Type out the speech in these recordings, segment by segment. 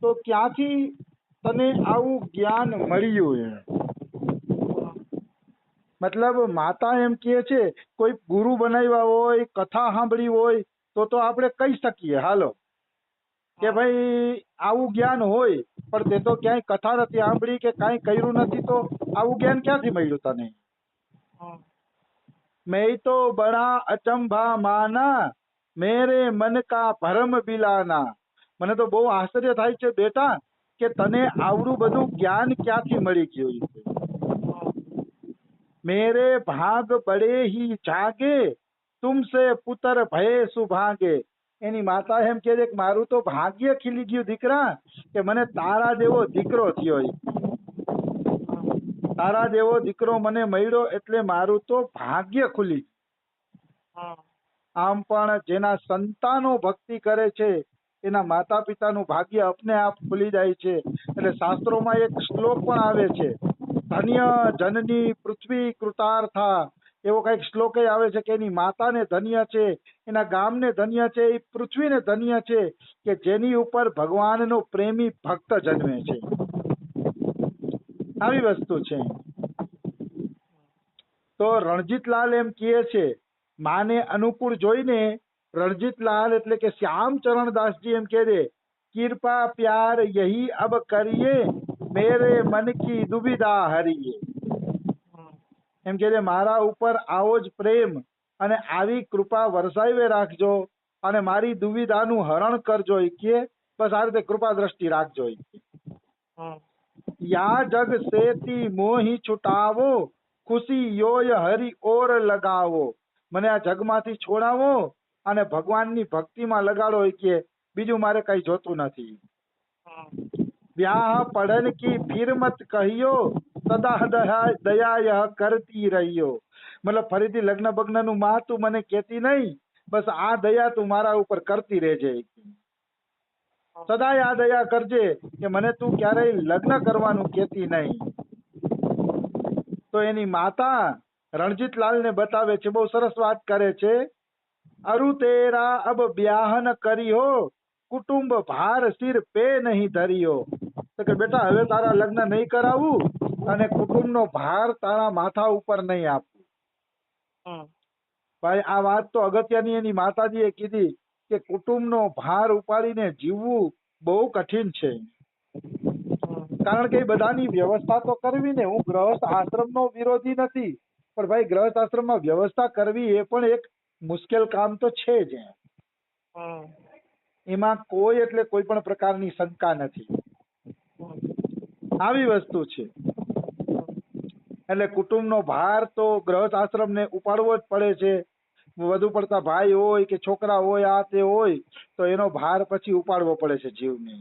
તો ક્યાંથી તને આવું જ્ઞાન મળ્યું એમ? મતલબ માતા એમ કહે છે કોઈ ગુરુ બનાવ્યા હોય, કથા સાંભળી હોય તો આપણે કહી શકીએ હાલો કે ભાઈ આવું જ્ઞાન હોય, પણ તે તો ક્યાંય કથા નથી સાંભળી કે કાંઈ કર્યું નથી, તો આવું જ્ઞાન ક્યાંથી મળ્યું તને? मैं तो बड़ा अचंभा माना मेरे मन का भरम बिलाना. મને તો બહુ આશ્ચર્ય થાય છે બેટા કે તને આવડું બધું જ્ઞાન ક્યાંથી મળી ગયું છે. મેરે ભાગ બડે હી જાગે તુમસે પુત્ર ભય સુભાગે. એની માતા એમ કહે છે કે મારું તો ભાગ્ય ખીલી ગયું દીકરા કે મને તારા જેવો દીકરો થયો. તારા જેવો દીકરો મને મળ્યો એટલે મારું તો ભાગ્ય ખુલી. આમ પણ જેના સંતાનો ભક્તિ કરે છે એના માતા પિતાનું ભાગ્ય અપને આપ ખુલી જાય છે. એટલે શાસ્ત્રોમાં એક શ્લોક પણ આવે છે, ધન્ય જનની પૃથ્વી કૃતાર્થા. એવો કઈક શ્લોક આવે છે કે એની માતાને ધન્ય છે, એના ગામને ધન્ય છે, એ પૃથ્વીને ધન્ય છે કે જેની ઉપર ભગવાનનો પ્રેમી ભક્ત જન્મે છે. આવી વસ્તુ છે. તો રણજીતલાલ એમ કહે છે, માને અનુકૂળ જોઈને રણજીતલાલ એટલે કે શ્યામચરણદાસજી એમ કહે છે, कृपा प्यार यही अब करिए मेरे मन की दुविधा हरिए. એમ કે મારા ઉપર આવો જ પ્રેમ અને આવી કૃપા વરસાવી રાખજો અને મારી દુવિધાનું હરણ કરજો. કે બસ આ રીતે કૃપા દ્રષ્ટિ રાખજો. યા જગ સેતી મોહી છુટાવો ખુશી યોય હરિ ઓર લગાવો. મને આ જગમાંથી છોડાવો અને ભગવાનની ભક્તિમાં લગાડો. કે બીજું મારે કઈ જોતું નથી. ब्याह पढ़न की फिर मत कहियो सदा दया यह करती रहियो. મતલબ ફરીથી લગ્ન બગ્ન નું માં તું મને કેતી નહીં, બસ આ દયા તું મારા ઉપર કરતી રહેજે. સદાય આ દયા કરજે કે મને તું ક્યારેય લગ્ન કરવાનું કેતી નહીં. તો એની માતા રણજીતલાલ ને બતાવે છે, બહુ સરસ વાત કરે છે. અરુ તેરા અબ બ્યાહન કર્યો કુટુંબ ભાર સિર પે નહીં ધર્યો. તો કે બેટા હવે તારા લગ્ન નહીં કરાવું અને કુટુંબનો ભાર તારા માથા ઉપર નહીં આપવું. ભાઈ આ વાત તો અગત્યની એની માતાજીએ કીધી કે કુટુંબનો ભાર ઉપાડીને જીવવું બહુ કઠિન છે. કારણ કે બધાની વ્યવસ્થા તો કરવી ને. હું ગ્રહસ્થ આશ્રમનો વિરોધી નથી, પણ ભાઈ ગ્રહસ્થ આશ્રમમાં વ્યવસ્થા કરવી એ પણ એક મુશ્કેલ કામ તો છે જ. એમાં કોઈ એટલે કોઈ પણ પ્રકારની શંકા નથી. આવી વસ્તુ છે. એટલે કુટુંબનો ભાર તો ગ્રહસ્થ આશ્રમને ઉપાડવો જ પડે છે. વધુ પડતા ભાઈ હોય કે છોકરા હોય, આ તે હોય, તો એનો ભાર પછી ઉપાડવો પડે છે જીવને.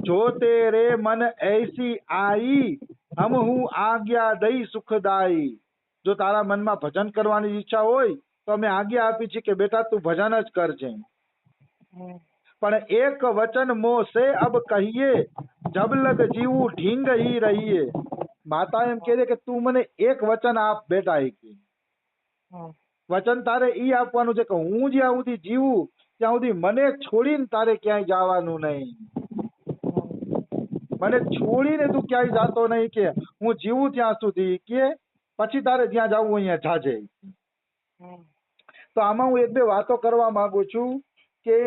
જો તેરે મન એસી આઈ હમ હું આજ્ઞા દઈ સુખદાઈ. જો તારા મનમાં ભજન કરવાની ઈચ્છા હોય તો અમે આજ્ઞા આપી છે કે બેટા તું ભજન જ કરજે. પણ એક વચન મો સે અબ કહીએ જબ લગ જીવું ઢીંગ હી રહીએ. માતા એમ કહે છે કે તું મને એક વચન આપ બેટા. વચન તારે ઈ આપવાનું છે કે હું જ્યાં સુધી જીવું ત્યાં સુધી મને છોડીને તારે ક્યાંય જવાનું નહીં. મને છોડીને તું ક્યાંય જાતો નહીં, કે હું જીવું ત્યાં સુધી, કે પછી તારે જ્યાં જવું અહીંયા જાજે. તો આમાં હું એક બે વાતો કરવા માંગુ છું કે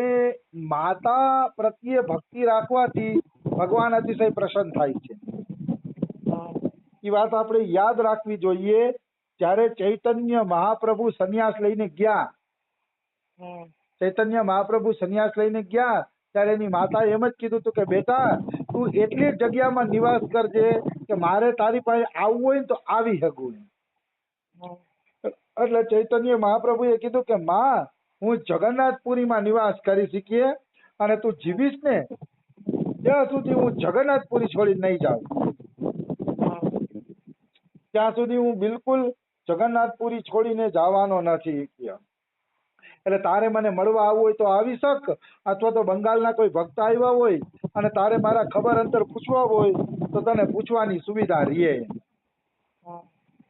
માતા પ્રત્યે ભક્તિ રાખવાથી ભગવાન અતિશય પ્રસન્ન થાય છે. એ વાત આપણે યાદ રાખવી જોઈએ. જ્યારે ચૈતન્ય મહાપ્રભુ સંન્યાસ લઈને ગયા, ચૈતન્ય મહાપ્રભુ સંન્યાસ લઈને ગયા ત્યારે એની માતાએ એમ જ કીધું હતું કે બેટા તું એટલી જગ્યામાં નિવાસ કરજે કે મારે તારી પાસે આવવું હોય ને તો આવી શકું. એટલે ચૈતન્ય મહાપ્રભુએ કીધું કે માં હું જગન્નાથપુરીમાં નિવાસ કરી શકીએ અને તું જીવીશ ને ત્યાં સુધી હું જગન્નાથપુરી છોડી નહીં જાઉં. ત્યાં સુધી હું બિલકુલ જગન્નાથપુરી છોડીને જવાનો નથી. એટલે તારે મને મળવા આવવું હોય તો આવી શક, અથવા તો બંગાળના કોઈ ભક્ત આવ્યા હોય અને તારે મારા ખબર અંતર પૂછવા હોય તો તને પૂછવાની સુવિધા રહે.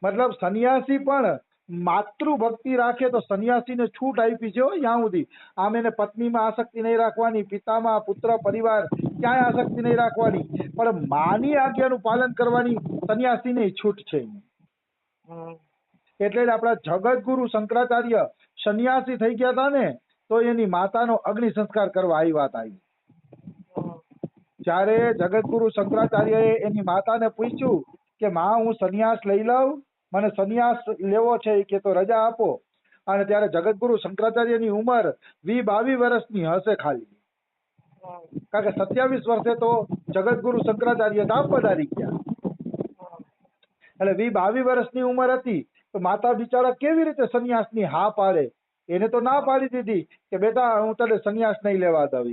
મતલબ સંન્યાસી પણ માતૃભક્તિ રાખે તો સંન્યાસીને છૂટ આપી છે હો ત્યાં સુધી. આમ એને પત્નીમાં આસક્તિ નહીં રાખવાની, પિતામાં, પુત્ર, પરિવાર ક્યાંય આસક્તિ નહીં રાખવાની, પણ માની આજ્ઞાનું પાલન કરવાની સંન્યાસીને છૂટ છે. એટલે જ આપણા જગતગુરુ શંકરાચાર્ય સંન્યાસી થઈ ગયા હતા ને, તો એની માતાનો અગ્નિ સંસ્કાર કરવા આવ્યા હતા. જ્યારે જગતગુરુ શંકરાચાર્યએ એની માતાને પૂછ્યું કે માં, હું સંન્યાસ લઈ લઉં, મને સંન્યાસ લેવો છે કે તો રજા આપો. અને ત્યારે જગતગુરુ શંકરાચાર્યની ઉંમર 22 વર્ષની હશે ખાલી, કારણ કે 27 વર્ષે તો જગતગુરુ શંકરાચાર્ય ધામ પધારી ગયા. એટલે 22 વર્ષની ઉંમર હતી તો માતા બિચારા કેવી રીતે સંન્યાસની હા પાડે? એને તો ના પાડી દીધી કે બેટા હું તને સંન્યાસ નહીં લેવા દઉં.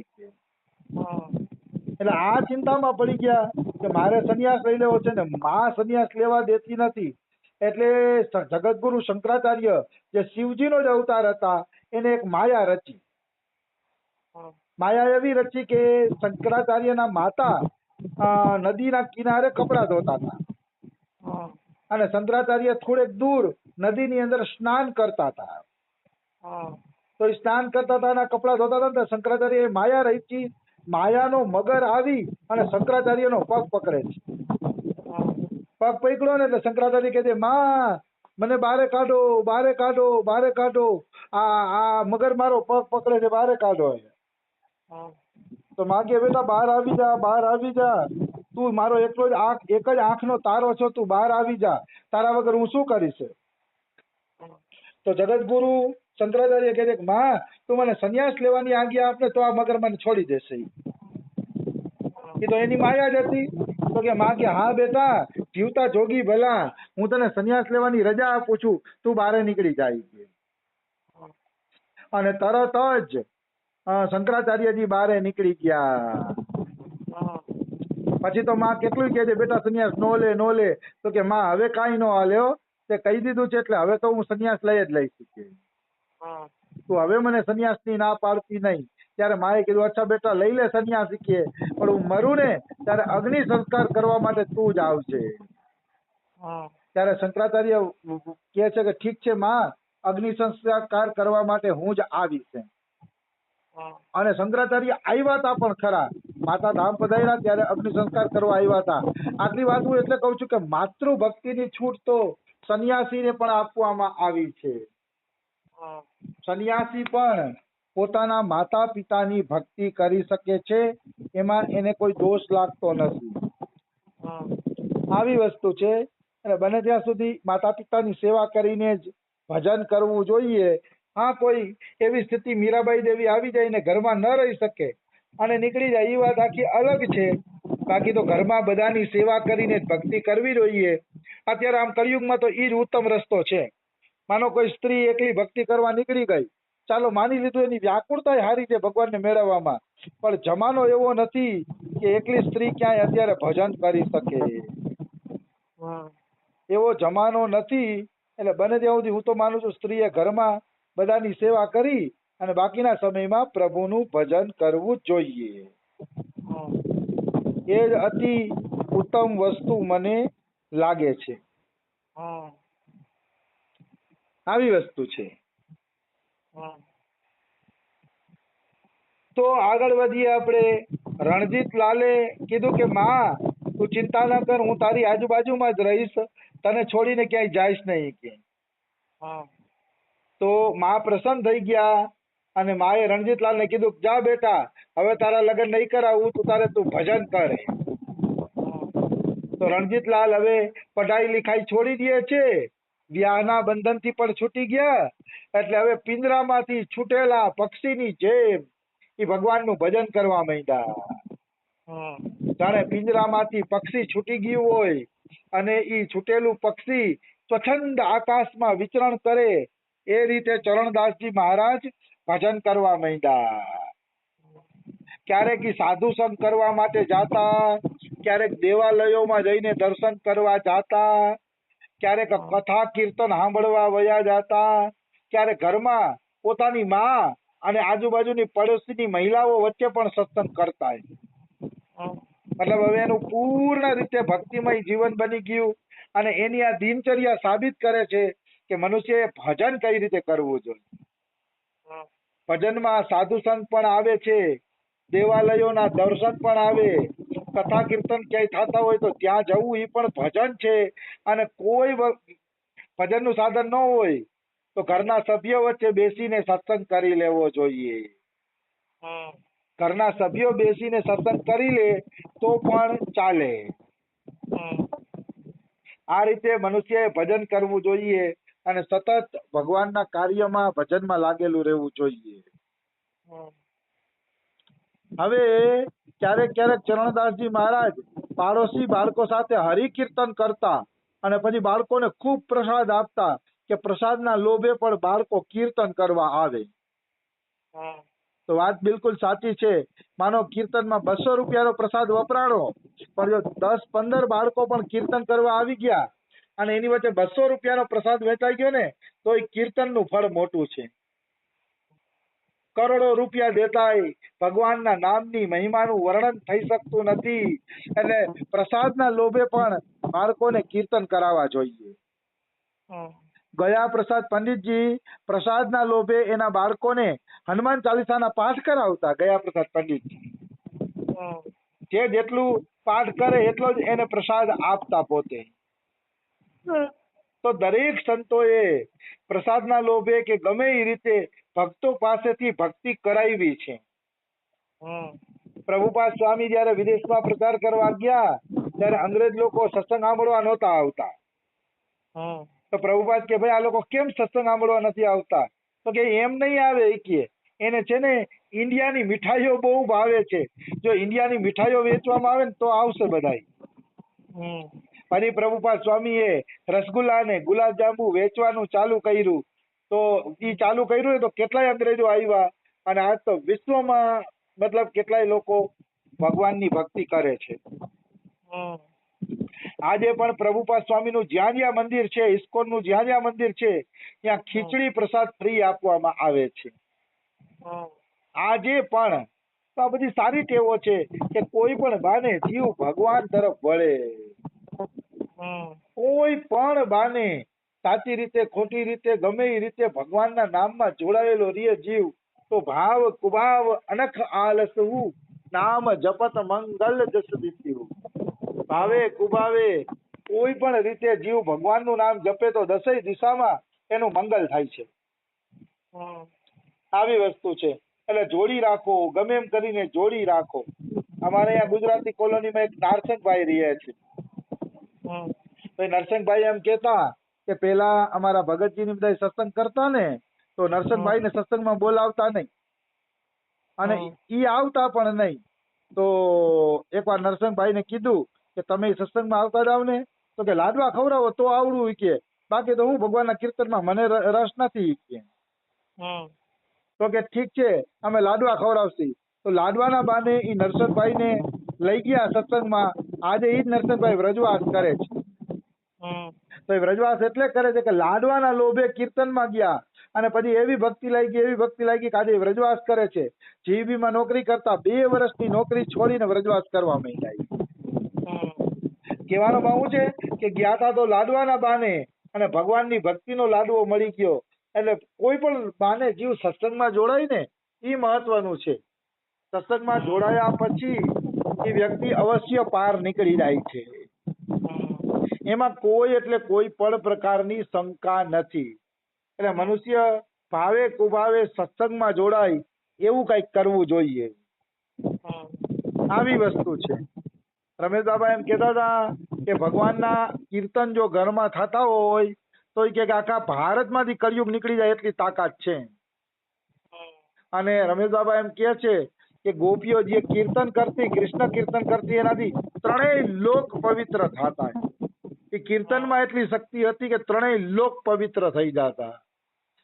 એટલે આ ચિંતામાં પડી ગયા કે મારે સંન્યાસ લઈ લેવો છે ને માં સંન્યાસ લેવા દેતી નથી. એટલે જગતગુરુ શંકરાચાર્ય જે શિવજીનો જ અવતાર હતા, એને એક માયા રચી. માયા એવી રચી કે શંકરાચાર્યના માતા નદીના કિનારે કપડા ધોતા હતા અને શંકરાચાર્ય થોડેક દૂર નદીની અંદર સ્નાન કરતા હતા. તો એ સ્નાન કરતા હતા અને કપડા ધોતા હતા ને શંકરાચાર્ય માયા રચી. માયાનો મગર આવી અને શંકરાચાર્યનો પગ પકડે છે. પગ પકડ્યો ને એટલે શંકરાચાર્ય કહે છે, માં મને બારે કાઢો, બારે કાઢો, બારે કાઢો, આ મગર મારો પગ પકડે છે, બારે કાઢો. તો માં કે બેટા બહાર આવી જા, બહાર આવી જા, તું મારો એકલો જ એક જ આંખનો તારો છો, તું બહાર આવી જા, તારા વગર હું શું કરીશ? તો જગતગુરુ શંકરાચાર્ય કહે છે કે માં તું મને સંન્યાસ લેવાની આજ્ઞા આપને તો આ મગર મને છોડી દેશે. એ તો એની માયા જ હતી. તો કે માં કે હા બેટા, જીવતા જોગી ભલા, હું તને સંન્યાસ લેવાની રજા આપું છું, તું બહાર નીકળી જાય. અને તરત જ શંકરાચાર્યજી બહાર નીકળી ગયા. પછી તો માં કેટલું કહે છે બેટા સંન્યાસ નો લે, નો લે. તો કે માં હવે કાંઈ નો હાલે હો, તે કહી દીધું છે એટલે હવે તો હું સંન્યાસ લઈ જ લઈશ. તું હવે મને સંન્યાસની ના પાડતી નહીં. ત્યારે માએ કીધું અચ્છા બેટા લઈ લે સંન્યાસ, કે પણ હું મરું ને ત્યારે અગ્નિ સંસ્કાર કરવા માટે તું જ આવજે. ત્યારે શંકરાચાર્ય કહે છે કે ઠીક છે માં, અગ્નિ સંસ્કાર કરવા માટે હું જ આવીશ. અને શંકરાચાર્ય આવ્યા હતા પણ ખરા, માતા ધામ પધાર્યા ત્યારે અગ્નિ સંસ્કાર કરવા આવ્યા હતા. આટલી વાત હું એટલે કહું છું કે માતૃભક્તિની છૂટ તો સંન્યાસીને પણ આપવામાં આવી છે. સંન્યાસી પણ પોતાના માતા પિતાની ભક્તિ કરી શકે છે, એમાં એને કોઈ દોષ લાગતો નથી. આવી વસ્તુ છે. અને બને ત્યાં સુધી માતા પિતાની સેવા કરીને જ ભજન કરવું જોઈએ. હા, કોઈ એવી સ્થિતિ મીરાબાઈ દેવી આવી જાય ને ઘરમાં ન રહી શકે અને નીકળી જાય, એ વાત આખી અલગ છે. બાકી તો ઘરમાં બધાની સેવા કરીને જ ભક્તિ કરવી જોઈએ. અત્યારે આમ કળિયુગમાં તો એ જ ઉત્તમ રસ્તો છે. માનો કોઈ સ્ત્રી એકલી ભક્તિ કરવા નીકળી ગઈ, ચાલો માની લીધું એની વ્યાકુળતા સારી છે ભગવાનને મેળવવામાં, પણ જમાનો એવો નથી કે એકલી સ્ત્રી ક્યાંય અત્યારે ભજન કરી શકે. એવો જમાનો નથી. એટલે બને ત્યાં સુધી હું તો માનું છું સ્ત્રીએ ઘરમાં બધાની સેવા કરી અને બાકીના સમયમાં પ્રભુનું ભજન કરવું જોઈએ. એ જ અતિ ઉત્તમ વસ્તુ મને લાગે છે. આવી વસ્તુ છે. તો આગળ વધીએ આપણે. રણજીત લાલે કીધું કે માં તું ચિંતા ન કર, હું તારી આજુબાજુમાં જ રહીશ, તને છોડીને ક્યાંય જઈશ નહીં કે. તો માં પ્રસન્ન થઈ ગયા અને માએ રણજીતલાલને કીધું જા બેટા, હવે તારા લગ્ન નહીં કરાવું, તું ભજન કરે. તો રણજીતલાલ હવે પઢાઈ લિખાઈ છોડી દે છે, વ્યાહના બંધનથી પણ છૂટી ગયા. એટલે હવે પિંજરામાંથી છૂટેલા પક્ષીની જેમ એ ભગવાનનું ભજન કરવા માંડ્યા. જાણે પિંજરામાંથી પક્ષી છૂટી ગયું હોય અને એ છૂટેલું પક્ષી સ્વચ્છંદ આકાશમાં વિચરણ કરે, એ રીતે ચરણદાસજી મહારાજ ભજન કરવા માંડ્યા. ક્યારેક સાધુ સંગ કરવા માટે જાતા, ક્યારેક દેવાલયોમાં જઈને દર્શન કરવા જાતા, ક્યારેક કથા કીર્તન સાંભળવા વયા જાતા, ક્યારેક ઘરમાં પોતાની માં અને આજુબાજુની પડોશીની મહિલાઓ વચ્ચે પણ સત્સંગ કરતા. મતલબ હવે એનું પૂર્ણ રીતે ભક્તિમય જીવન બની ગયું. અને એની આ દિનચર્યા સાબિત કરે છે કે મનુષ્યએ ભજન કઈ રીતે કરવું જોઈએ. ભજનમાં સાધુ સંત પણ આવે છે, દેવાલયોના દર્શન પણ આવે, કથા કીર્તન ક્યાંય થતા હોય તો ત્યાં જવું એ પણ ભજન છે. અને કોઈ ભજનનું સાધન ન હોય તો ઘરના સભ્યો વચ્ચે બેસીને સત્સંગ કરી લેવો જોઈએ. ઘરના સભ્યો બેસીને સત્સંગ કરી લે તો પણ ચાલે. આ રીતે મનુષ્યએ ભજન કરવું જોઈએ અને સતત ભગવાનના કાર્યમાં ભજનમાં લાગેલું રહેવું જોઈએ. હવે ક્યારેક ક્યારેક ચરણદાસજી મહારાજ પાડોશી બાળકો સાથે હરિકીર્તન કરતા અને પછી બાળકોને ખૂબ પ્રસાદ આપતા કે પ્રસાદના લોભે પણ બાળકો કીર્તન કરવા આવે. તો વાત બિલકુલ સાચી છે. માનો કીર્તનમાં 200 રૂપિયાનો પ્રસાદ વપરાણો, પણ જો 10-15 બાળકો પણ કીર્તન કરવા આવી ગયા અને એની વચ્ચે 200 રૂપિયાનો પ્રસાદ વેચાઈ ગયો ને તો એ કીર્તનનું ફળ મોટું છે. કરોડો રૂપિયા દેતાય ભગવાનના નામની મહિમાનું વર્ણન થઈ શકતું નથી. એટલે પ્રસાદના લોભે પણ બાળકોને કીર્તન કરાવવા જોઈએ. ગયા પ્રસાદ પંડિતજી પ્રસાદના લોભે એના બાળકોને હનુમાન ચાલીસાના પાઠ કરાવતા. ગયા પ્રસાદ પંડિતજી જે જેટલું પાઠ કરે એટલો જ એને પ્રસાદ આપતા પોતે. તો દરેક સંતોએ પ્રસાદના લોભે કે ગમે એ રીતે ભક્તો પાસેથી ભક્તિ કરાવી છે. પ્રભુપાદ સ્વામી જયારે વિદેશમાં પ્રચાર કરવા ગયા ત્યારે અંગ્રેજ લોકો સત્સંગ સાંભળવા નહોતા આવતા. તો પ્રભુપાદ કે ભાઈ આ લોકો કેમ સત્સંગ સાંભળવા નથી આવતા? તો કે એમ નહીં આવે કે એને છે ને ઇન્ડિયાની મીઠાઈઓ બહુ ભાવે છે. જો ઇન્ડિયાની મીઠાઈઓ વેચવામાં આવે ને તો આવશે બધાય. પછી પ્રભુપાદ સ્વામીએ રસગુલ્લા ને ગુલાબજાંબુ વેચવાનું ચાલુ કર્યું. તો એ ચાલુ કર્યું તો કેટલાય અંગ્રેજો આવ્યા અને આજ તો વિશ્વમાં મતલબ કેટલાય લોકો ભગવાનની ભક્તિ કરે છે. આજે પણ પ્રભુપાદ સ્વામીનું જ્યાં જ્યાં મંદિર છે, ઇસ્કોનનું જ્યાં જ્યાં મંદિર છે ત્યાં ખીચડી પ્રસાદ ફ્રી આપવામાં આવે છે. આજે પણ આ બધી સારી ટેવો છે કે કોઈ પણ બાને જીવ ભગવાન તરફ વળે. કોઈ પણ બાને સાચી રીતે ખોટી રીતે ગમે એ રીતે ભગવાનના નામમાં જોડાયેલો રે જીવ તો ભાવ કુભાવ અનખ આલસવું નામ જપત મંગલ જસ દીધું. ભાવે કુભાવે કોઈ પણ રીતે જીવ ભગવાનનું નામ જપે તો દસેય દિશામાં એનું મંગલ થાય છે. આવી વસ્તુ છે. એટલે જોડી રાખો, ગમે એમ કરીને જોડી રાખો. અમારે અહીંયા ગુજરાતી કોલોનીમાં એક નારસંગભાઈ રહે છે. તો નરસિંહભાઈ એમ કેતા કે પેલા અમારા ભગતજીની બધા સત્સંગ કરતા ને તો નરસિંહભાઈ ને સત્સંગમાં બોલાવતા નહીં અને ઈ આવતા પણ નહીં. તો એકવાર નરસિંહભાઈ ને કીધું કે તમે સત્સંગમાં આવતા જાવ ને તો કે લાડવા ખવડાવો તો આવડું કે બાકી તો હું ભગવાનના કીર્તનમાં મને રસ નથી કે. તો કે ઠીક છે અમે લાડવા ખવડાવશી. તો લાડવાના બાને ઈ નરસિંહભાઈ ને લઈ ગયા સત્સંગમાં. આજે ઈ જ નરસિંહભાઈ વ્રજવાસ કરે છે. તો વ્રજવાસ એટલે કરે છે કે લાડવાના લોભે કીર્તનમાં ગયા અને પછી એવી ભક્તિ લાગી કે આજે વ્રજવાસ કરે છે. જીબીમાં નોકરી કરતા 2 વર્ષની નોકરી છોડીને વ્રજવાસ કરવા માંડ્યા. કહેવાનો ભાવ છે કે ગયા તા તો લાડવાના બાને અને ભગવાનની ભક્તિનો લાડવો મળી ગયો. એટલે કોઈ પણ બાને જીવ સત્સંગમાં જોડાય ને એ મહત્વનું છે. સત્સંગમાં જોડાયા પછી એ વ્યક્તિ અવશ્ય પાર નીકળી જાય છે. એમાં કોઈ એટલે કોઈ પણ પ્રકારની શંકા નથી. એટલે મનુષ્ય ભાવે કુભાવે સત્સંગમાં જોડાય એવું કઈક કરવું જોઈએ. આવી વસ્તુ છે. રમેશ બાબા એમ કહેતા હતા કે ભગવાનના કીર્તન જો ઘરમાં થતા હોય તો એ કે આખા ભારતમાંથી કળિયુગ નીકળી જાય એટલી તાકાત છે. અને રમેશ બાબા એમ કહે છે કે ગોપીઓ જે કીર્તન કરતી, કૃષ્ણ કીર્તન કરતી, એનાથી 3 લોક પવિત્ર થતા. એ કીર્તનમાં એટલી શક્તિ હતી કે 3 લોક પવિત્ર થઈ જતા.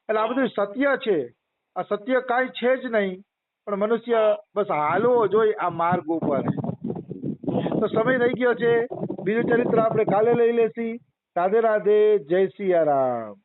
એટલે આ બધું સત્ય છે. આ સત્ય કાંઈ છે જ નહીં, પણ મનુષ્ય બસ હાલવો જોઈએ આ માર્ગ ઉપર. તો સમય થઈ ગયો છે. બીજું ચરિત્ર આપણે કાલે લઈ લેશી. રાધે રાધે. જય સિયા રામ.